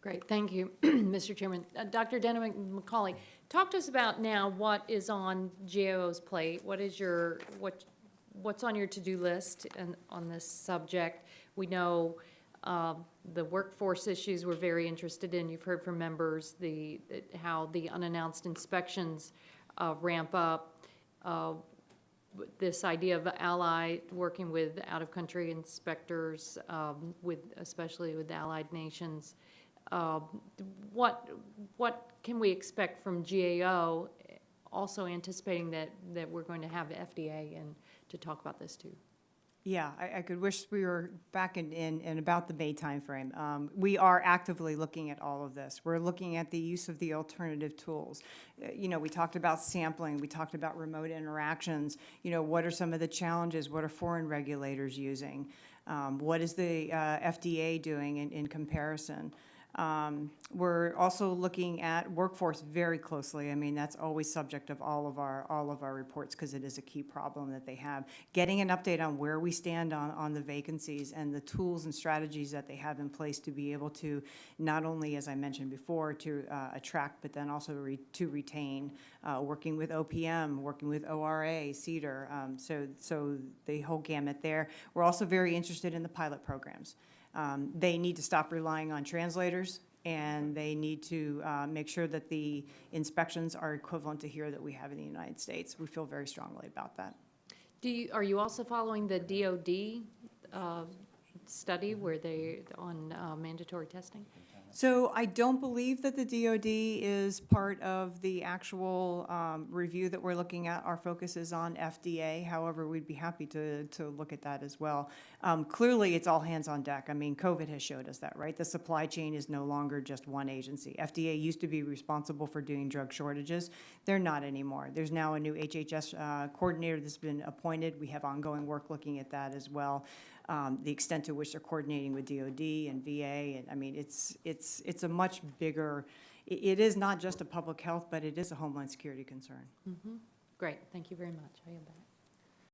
Great, thank you, Mr. Chairman. Dr. Denham-McCauley, talk to us about now what is on GAO's plate. What is your, what's on your to-do list on this subject? We know the workforce issues we're very interested in. You've heard from members how the unannounced inspections ramp up. This idea of ally working with out-of-country inspectors, especially with allied nations. What can we expect from GAO, also anticipating that we're going to have the FDA in to talk about this too? Yeah, I could wish we were back in about the May timeframe. We are actively looking at all of this. We're looking at the use of the alternative tools. You know, we talked about sampling. We talked about remote interactions. You know, what are some of the challenges? What are foreign regulators using? What is the FDA doing in comparison? We're also looking at workforce very closely. I mean, that's always subject of all of our reports because it is a key problem that they have. Getting an update on where we stand on the vacancies and the tools and strategies that they have in place to be able to not only, as I mentioned before, to attract, but then also to retain, working with OPM, working with ORA, CEDAR, so the whole gamut there. We're also very interested in the pilot programs. They need to stop relying on translators, and they need to make sure that the inspections are equivalent to here that we have in the United States. We feel very strongly about that. Are you also following the DOD study where on mandatory testing? So I don't believe that the DOD is part of the actual review that we're looking at. Our focus is on FDA. However, we'd be happy to look at that as well. Clearly, it's all hands on deck. I mean, COVID has showed us that, right? The supply chain is no longer just one agency. FDA used to be responsible for doing drug shortages. They're not anymore. There's now a new HHS coordinator that's been appointed. We have ongoing work looking at that as well. The extent to which they're coordinating with DOD and VA, and I mean, it's a much bigger. It is not just a public health, but it is a homeland security concern. Mm-hmm. Great, thank you very much. I am back.